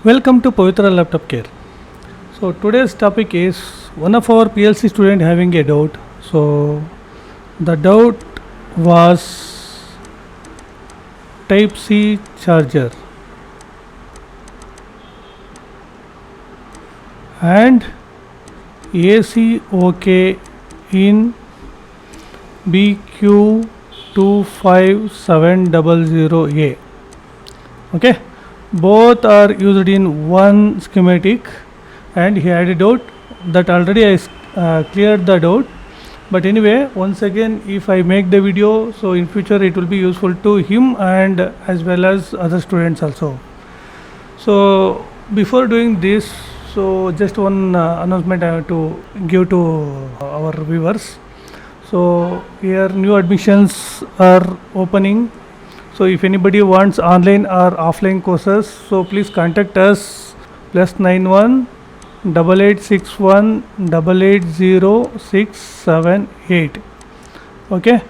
Welcome to Pavithra Laptop Care. So today's topic is one of our PLC student having a doubt. So the doubt was Type C charger and AC OK in BQ25700A. Okay, both are used in one schematic, and he had a doubt that already I cleared the doubt. But anyway, once again, if I make the video, so in future it will be useful to him and as well as other students also. So before doing this, so just one announcement I have to give to our viewers. So here new admissions are opening. So if anybody wants online or offline courses, so please contact us +91 8861 880678. Okay.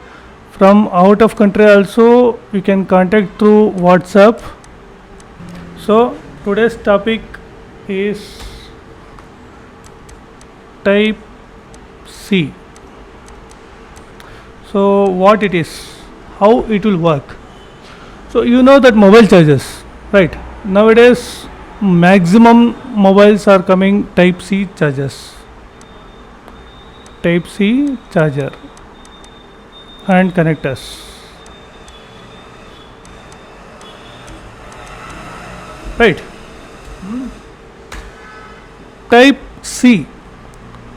From out of country also you can contact through WhatsApp. So today's topic is Type C. So what it is, how it will work. So you know that mobile chargers, right? Nowadays maximum mobiles are coming Type C chargers. Type C charger and connectors. Right. Type C,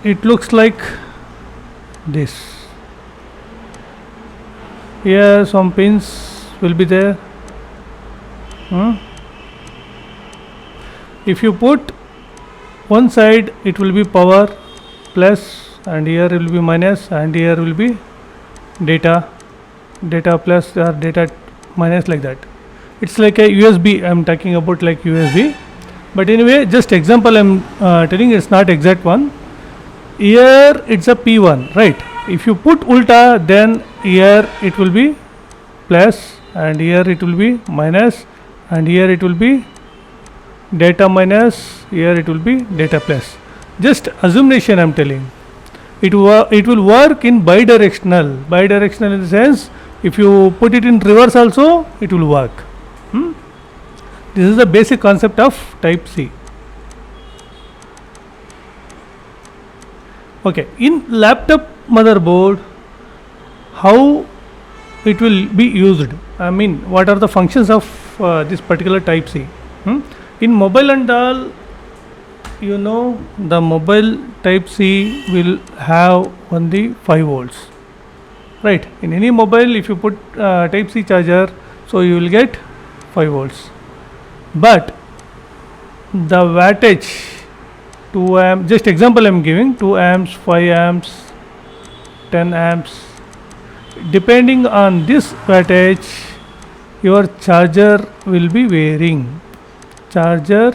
it looks like this. Here some pins will be there. If you put one side, it will be power plus, and here will be minus, and here will be data plus or data minus, like that. It's like a USB. I'm talking about like USB, but anyway, just example I'm telling, it's not exact one. Here it's a P1, right? If you put ulta, then here it will be plus, and here it will be minus, and here it will be data minus, here it will be data plus. Just assumption I'm telling. It will work in bidirectional in the sense, if you put it in reverse also it will work. This is the basic concept of Type C. Okay, in laptop motherboard, how it will be used, I mean what are the functions of this particular Type C. In mobile and all, you know, the mobile Type C will have only 5 volts, right? In any mobile, if you put Type C charger, so you will get 5 volts, but the wattage 2 amps, just example I'm giving, 2 amps, 5 amps, 10 amps, depending on this wattage your charger will be varying. Charger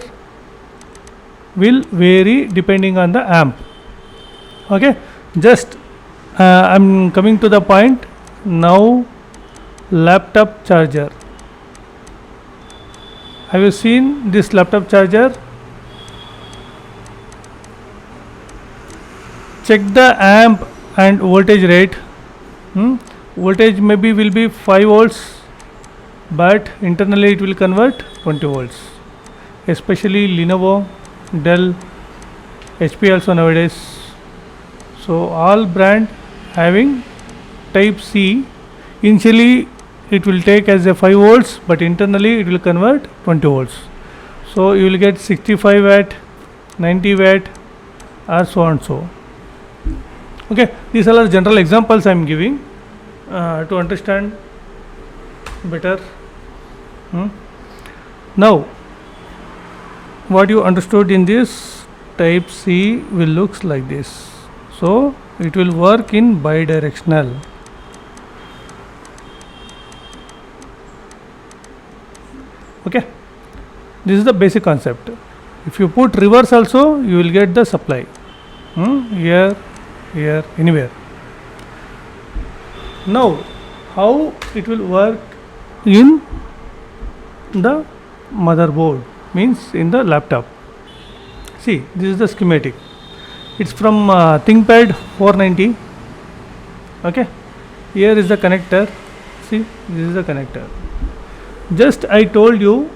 will vary depending on the amp. Okay, just I'm coming to the point now. Laptop charger, have you seen this laptop charger? Check the amp and voltage rate. Voltage maybe will be 5 volts, but internally it will convert 20 volts. Especially Lenovo, Dell, HP also nowadays. So all brand having Type C. Initially it will take as a 5 volts, but internally it will convert 20 volts. So you will get 65 watt, 90 watt, or so and so. Okay, these are general examples I am giving to understand better. Now what you understood in this Type C will looks like this. So it will work in bidirectional. Okay, this is the basic concept. If you put reverse also, you will get the supply here, anywhere. Now how it will work in the motherboard. means in the laptop. See, this is the schematic. It's from ThinkPad 490. Okay, here is the connector. See, this is the connector. Just I told you,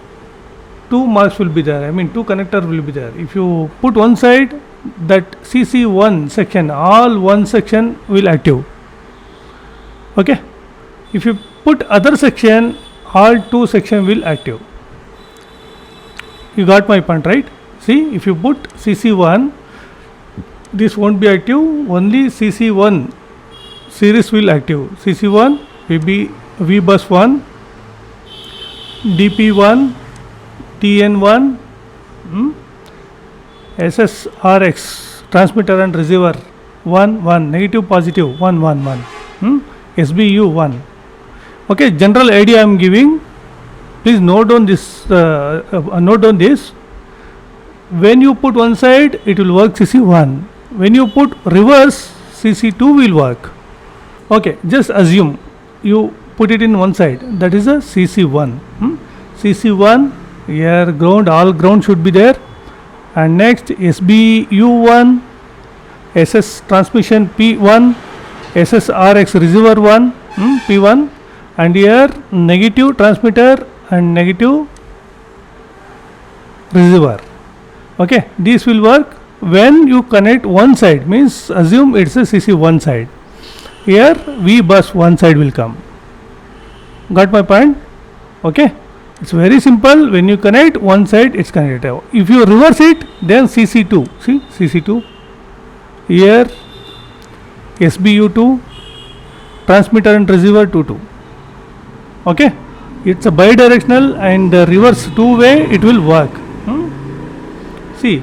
two marks will be there. I mean, two connector will be there. If you put one side, that CC1 section, all one section will active. Okay. If you put other section, all two section will active. You got my point, right? See, if you put CC1, this won't be active. Only CC1 series will active. CC1, VBus1, DP1, TN1, SSRX, transmitter and receiver 1, negative, positive 1, SBU 1. Okay, general idea I am giving. Please note down this. Note down this. When you put one side, it will work CC1. When you put reverse, CC2 will work. Okay, just assume you put it in one side. That is a CC1. CC1, here ground, all ground should be there. And next SBU1, SS transmission P1, SSRX receiver 1, P1, and here negative transmitter and negative receiver. Okay, this will work when you connect one side, means assume it's a CC one side. Here V bus one side will come. Got my point? Okay, it's very simple. When you connect one side, it's connected. If you reverse it, then CC2. See, CC2. Here SBU2, transmitter and receiver 2. Okay, it's a bidirectional and reverse two-way, it will work. See,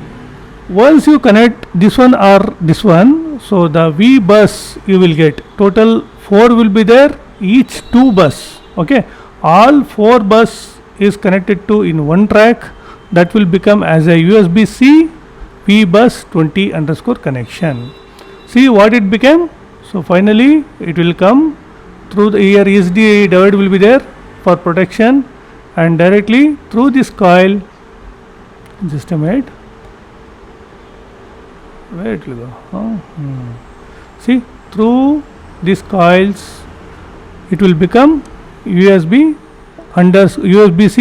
once you connect this one or this one, so the V bus you will get total 4 will be there, each 2 bus. Okay, all 4 bus is connected to in one track, that will become as a USB-C V bus 20 underscore connection. See what it became. So finally it will come through the here ESD diode will be there for protection, and directly through this coil, just a minute, where it will go. See, through these coils it will become USB-C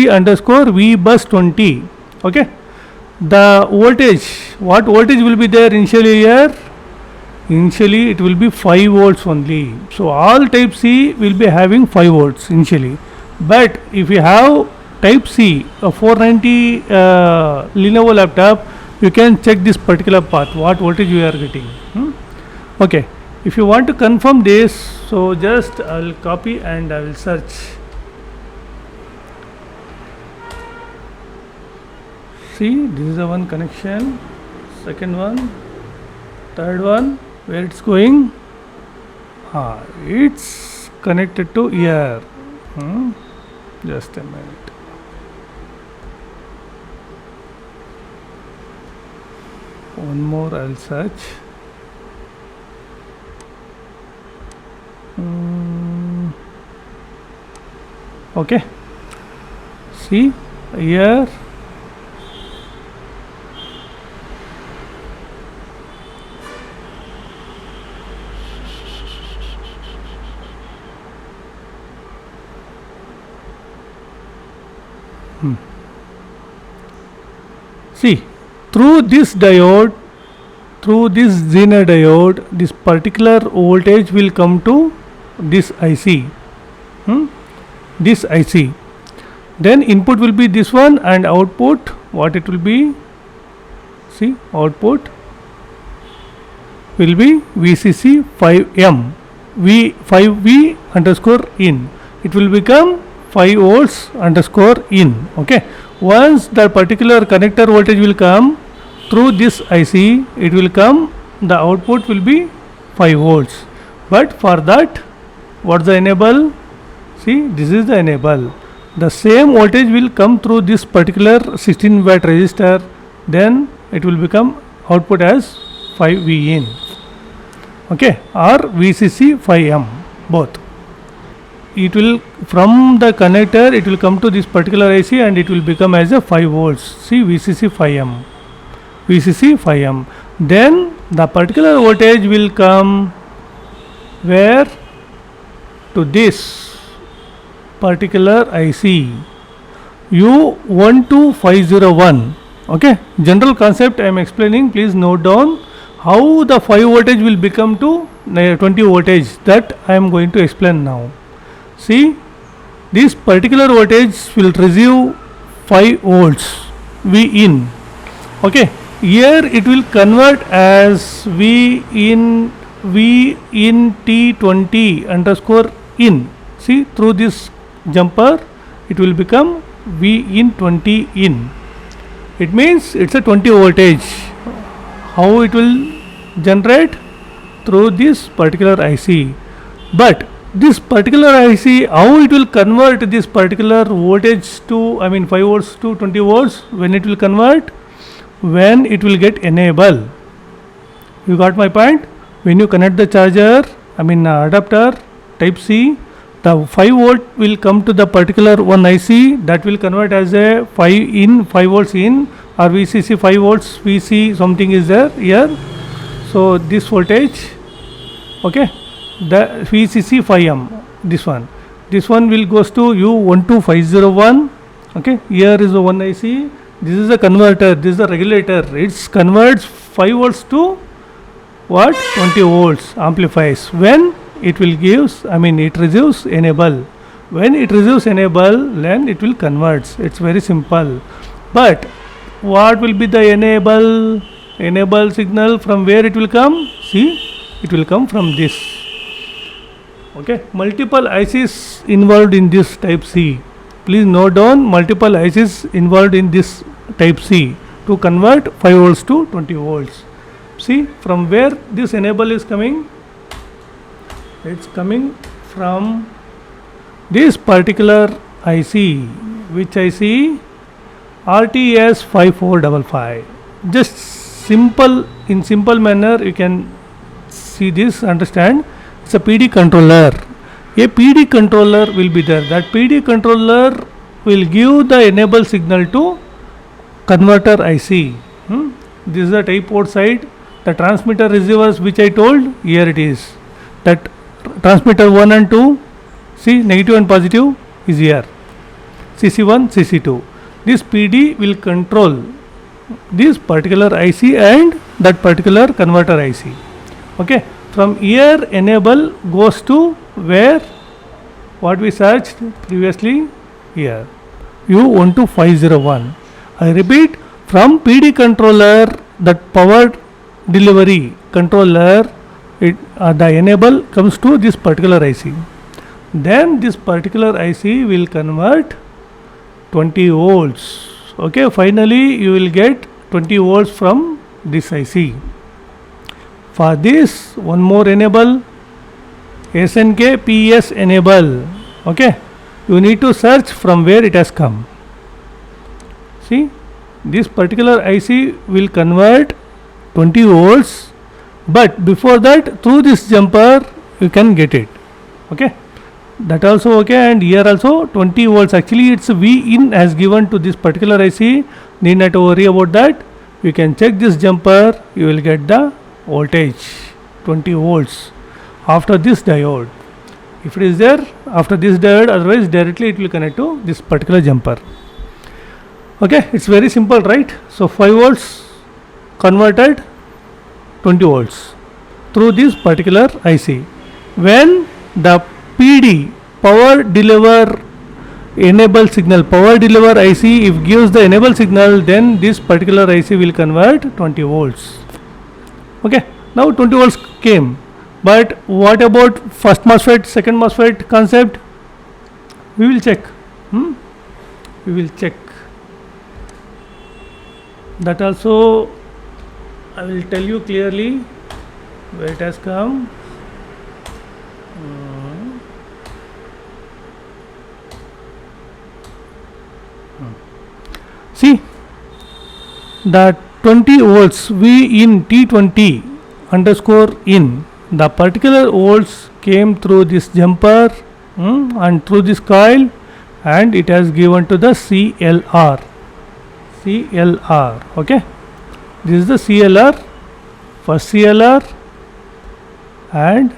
underscore V bus 20. Okay, the voltage, what voltage will be there initially here? Initially it will be 5 volts only. So all type C will be having 5 volts initially. But if you have type C, a 490 Lenovo laptop, you can check this particular path, what voltage you are getting. Okay, if you want to confirm this, so just I will copy and I will search. See, this is the one connection, second one, third one, where it's going. It's connected to here. Just a minute. One more I'll search. Okay, see here. See, through this diode, through this Zener diode, this particular voltage will come to this IC. This IC. Then input will be this one, and output, what it will be? See, output will be VCC 5M, V5V underscore in. It will become 5 volts underscore in. Okay. Once the particular connector voltage will come through this IC, it will come, the output will be 5 volts. But for that, what's the enable? See, this is the enable. The same voltage will come through this particular 16 watt resistor, then it will become output as 5V in. Okay, or VCC 5M, both. it will, from the connector it will come to this particular IC and it will become as a 5 volts. See, VCC 5M, VCC 5M. Then the particular voltage will come where? To this particular IC U12501. Okay, general concept I am explaining. Please note down how the 5 voltage will become to 20 voltage, that I am going to explain now. See, this particular voltage will receive 5 volts V in. Okay, here it will convert as V in T20 underscore in. See, through this jumper it will become V in 20 in. It means it's a 20 voltage. How it will generate? Through this particular IC. But this particular IC, how it will convert this particular voltage to, 5 volts to 20 volts? When it will convert? When it will get enable. You got my point? When you connect the charger, adapter type C, the 5 volt will come to the particular one IC, that will convert as a 5 volts in, or VCC 5 volts, VC something is there here. So this voltage, okay, the VCC 5M, this one will goes to U12501. Okay, here is the one IC, this is a converter, this is the regulator, it converts 5 volts to what? 20 volts, amplifies. When it will gives, it receives enable. When it receives enable, then it will converts. It's very simple. But what will be the enable signal? From where it will come? See, it will come from this. Okay, multiple ICs involved in this type C. Please note down, multiple ICs involved in this type C to convert 5 volts to 20 volts. See, from where this enable is coming? It's coming from this particular IC. Which IC? RTS 5455. Just simple, in simple manner you can see this, understand. It's a PD controller. A PD controller will be there. That PD controller will give the enable signal to converter IC. This is the type port side. The transmitter receivers which I told, here it is. That transmitter 1 and 2, see, negative and positive is here. CC1, CC2. This PD will control this particular IC and that particular converter IC. Okay, from here enable goes to where? What we searched previously? Here, U12501. I repeat, from PD controller, that power delivery controller, the enable comes to this particular IC. Then this particular IC will convert 20 volts. Okay, finally you will get 20 volts from this IC. For this, one more enable, SNK PS enable. Okay, you need to search from where it has come. See, this particular IC will convert 20 volts, but before that, through this jumper you can get it. Okay, that also okay, and here also 20 volts. Actually it's V in as given to this particular IC, need not to worry about that. You can check this jumper, you will get the voltage 20 volts after this diode. If it is there after this diode, otherwise directly it will connect to this particular jumper. Okay, it's very simple, right? So 5 volts converted 20 volts through this particular IC. When the PD, power deliver enable signal, power deliver IC, if gives the enable signal, then this particular IC will convert 20 volts. Okay, now 20 volts came, but what about first MOSFET, second MOSFET concept? We will check. We will check that also. I will tell you clearly where it has come. See, the 20 volts V in T20 underscore in, the particular volts came through this jumper and through this coil, and it has given to the CLR. Okay, this is the CLR, first CLR and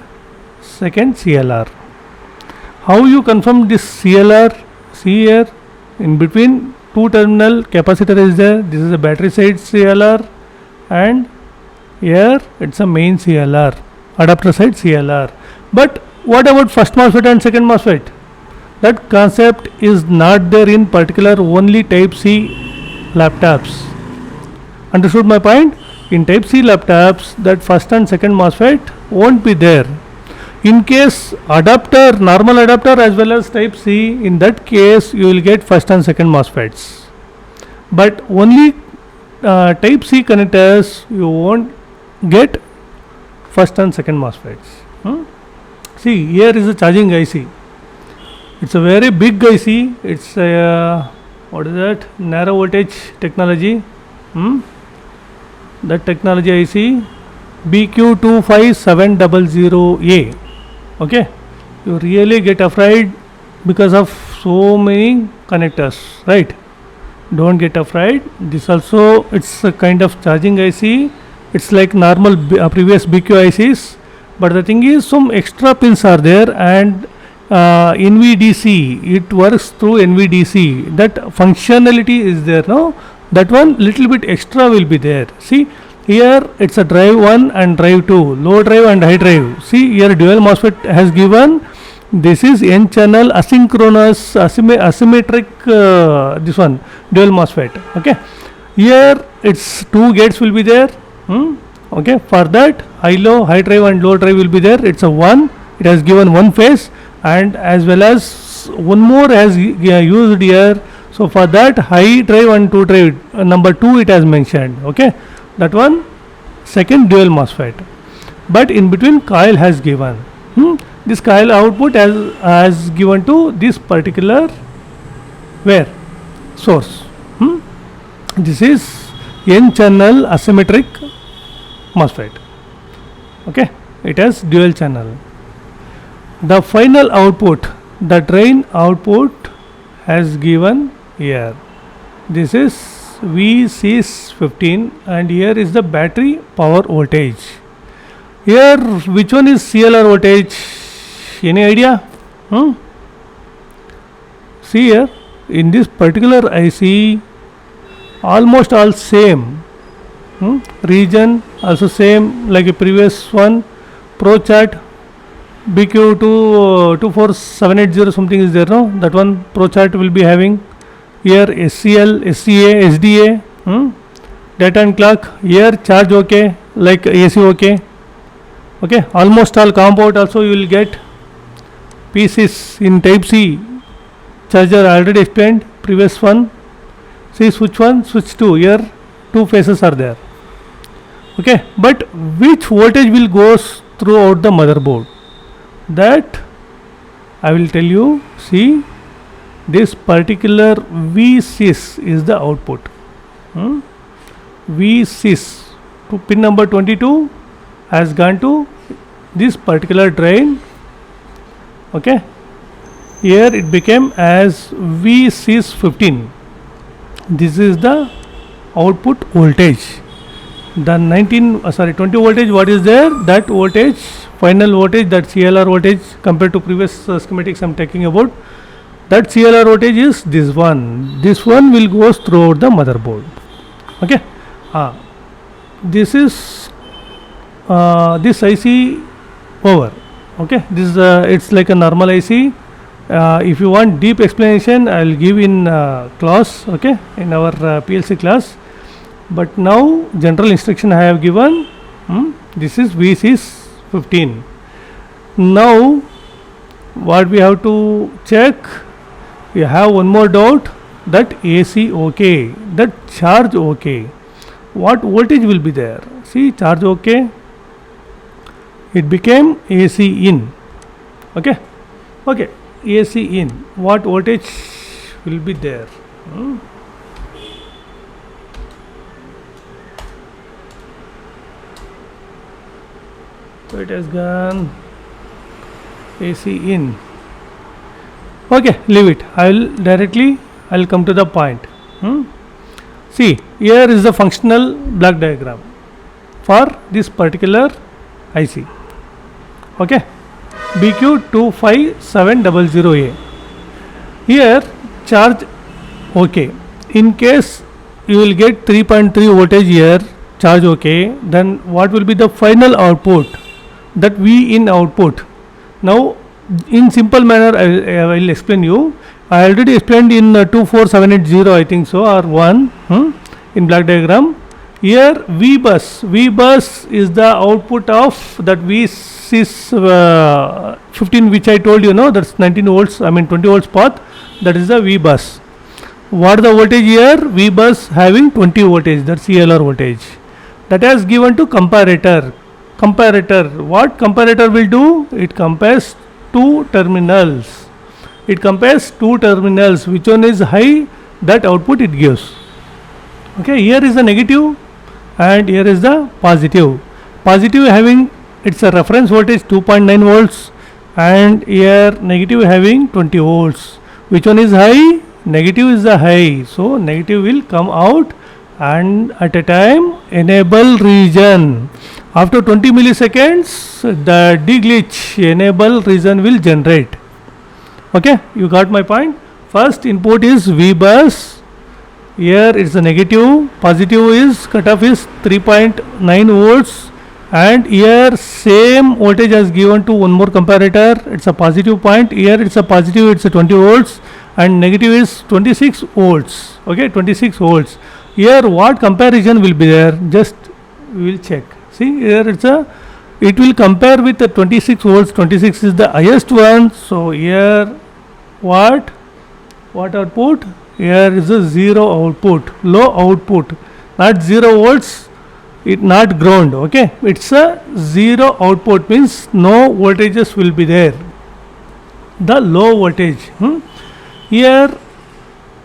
second CLR. How you confirm this CLR? See here, in between two terminal capacitor is there. This is a battery side CLR, and here it's a main CLR, adapter side CLR. But what about first MOSFET and second MOSFET? That concept is not there in particular only type C laptops. Understood my point? In type C laptops, that first and second MOSFET won't be there. In case adapter, normal adapter as well as type C, in that case you will get first and second MOSFETs. But only type C connectors you won't get first and second MOSFETs. See, here is a charging IC. It's a very big IC. It's a what is that? Narrow voltage technology. That technology IC BQ25700A. Okay, you really get afraid because of so many connectors, right? Don't get afraid. This also, it's a kind of charging IC. It's like normal previous BQ ICs, but the thing is some extra pins are there, and NVDC, it works through NVDC. That functionality is there, no? That one little bit extra will be there. See, here it's a drive 1 and drive 2, low drive and high drive. See, here dual MOSFET has given. This is N channel asynchronous asymmetric this one dual MOSFET. Okay, here it's two gates will be there. Okay, for that high drive and low drive will be there. It's a one, it has given one phase, and as well as one more has used here. So for that high drive and two drive number 2 it has mentioned. Okay, that one second dual MOSFET, but in between coil has given. This coil output has given to this particular where source. This is N channel asymmetric MOSFET. Okay, it has dual channel. The final output, the drain output has given here. This is VC15, and here is the battery power voltage. Here which one is CLR voltage? Any idea? See here, in this particular IC almost all same. Region also same like a previous one. Pro chart BQ25780 something is there, no? That one pro chart will be having. Here SCL, SCA, SDA, data and clock. Here charge okay, like AC okay. Okay, almost all compound also you will get. Pieces in type C charger already explained previous one. See switch 1, switch 2, here two phases are there. Okay, but which voltage will goes throughout the motherboard, that I will tell you. See, this particular V6 is the output. V6 to pin number 22 has gone to this particular drain. Okay, here it became as V615. This is the output voltage. The 20 voltage what is there, that voltage, final voltage, that CLR voltage compared to previous schematics I am talking about, that CLR voltage is this one. This one will goes throughout the motherboard. Okay, this is this IC over. Okay, this is it's like a normal IC. If you want deep explanation, I will give in class. Okay, in our PLC class. But now general instruction I have given. This is VC15. Now what we have to check, we have one more doubt, that AC okay, that charge okay, what voltage will be there? See, charge okay, it became AC in. Okay, AC in, what voltage will be there? So it has gone AC in. Okay, leave it. I'll come to the point. Hmm? See, here is the functional block diagram for this particular IC. Okay, BQ25700A. Here charge OK. In case you will get 3.3 voltage here, charge OK, then what will be the final output? That V in output. Now in simple manner I will explain you. I already explained in 24780, I think so, or 1 in block diagram. Here V bus is the output of that V6 15, which I told you, no, that's 19 volts, I mean 20 volts path, that is the V bus. What the voltage here? V bus having 20 voltage, that's CLR voltage. That has given to comparator. What comparator will do? It compares two terminals. Which one is high, that output it gives. Okay, here is the negative and here is the positive. Positive having its a reference voltage 2.9 volts and here negative having 20 volts. Which one is high? Negative is the high. So negative will come out, and at a time enable region. After 20 milliseconds, the deglitch enable region will generate. Okay, you got my point. First input is V bus. Here it's a negative. Positive is cutoff is 3.9 volts, and here same voltage as given to one more comparator. It's a positive point. Here it's a positive. It's a 20 volts, and negative is 26 volts. Okay, 26 volts. Here what comparison will be there? Just we will check. See, here it will compare with the 26 volts. 26 is the highest one. So here what output? Here is a zero output, low output, not 0 volts, it not ground. Okay, it's a zero output, means no voltages will be there, the low voltage. Here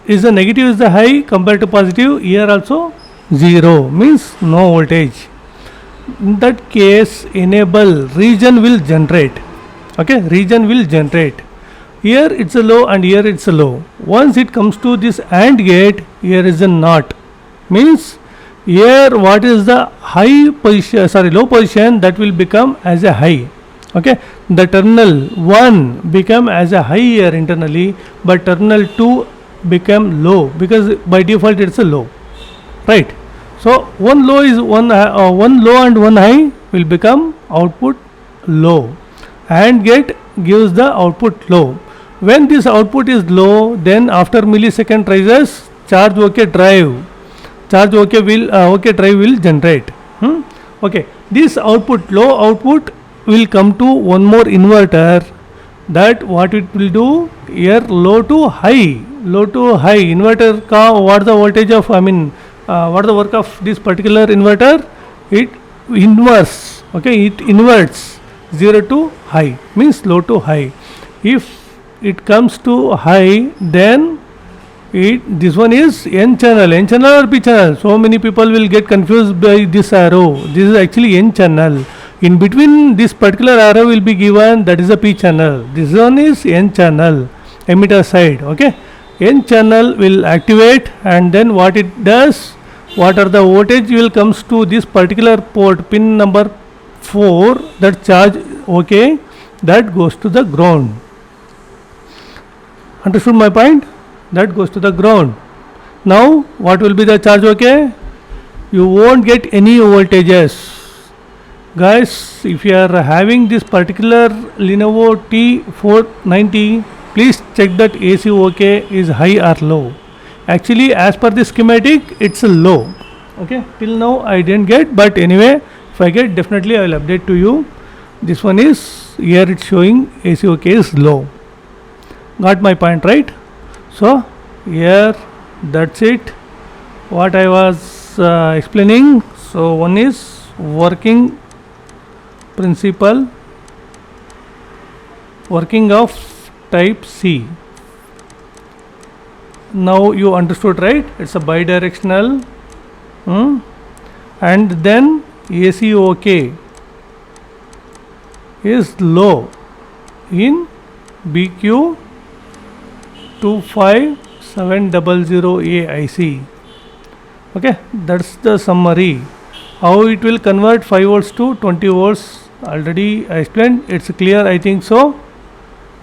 is the negative is the high compared to positive. Here also 0 means no voltage. In that case enable region will generate. Okay, region will generate. Here it's a low and here it's a low. Once it comes to this AND gate, here is a NOT, means here what is the high position, low position, that will become as a high. Okay, the terminal 1 become as a high here internally, but terminal 2 become low, because by default it's a low, right? So one low and one high will become output low, AND gate gives the output low. When this output is low, then after millisecond rises, charge OK drive drive will generate. Okay, this output, low output, will come to one more inverter. That what it will do here, low to high inverter what the voltage of, what the work of this particular inverter? It inverts. Okay, it inverts 0 to high, means low to high. If it comes to high, then this one is N channel or P channel. So many people will get confused by this arrow. This is actually N channel. In between this particular arrow will be given, that is a P channel. This one is N channel, emitter side. Okay, N channel will activate, and then what it does, what are the voltage will comes to this particular port, pin number 4, that charge OK, that goes to the ground. Understood my point? That goes to the ground. Now what will be the charge OK? You won't get any voltages. Guys, if you are having this particular Lenovo T490, please check that AC OK is high or low. Actually, as per the schematic, it's a low. Okay, till now I didn't get, but anyway, if I get, definitely I will update to you. This one is, here it's showing AC OK is low. Got my point, right? So here that's it what I was explaining. So one is working principle, working of type C. Now you understood, right? It's a bidirectional, and then ACOK is low in BQ BQ25700A IC. Okay, that's the summary. How it will convert 5 volts to 20 volts already I explained. It's clear, I think so.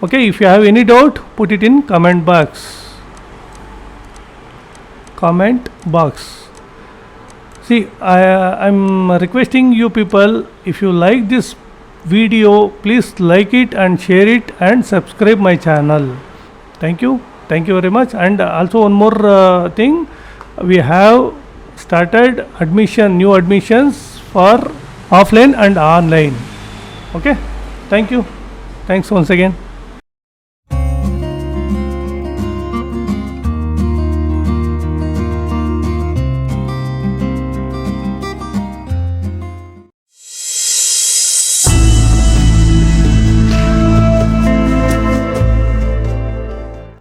Okay, if you have any doubt, put it in comment box. See, I'm requesting you people, if you like this video, please like it and share it and subscribe my channel. Thank you very much. And also one more thing, we have started new admissions for offline and online. Okay, thanks once again.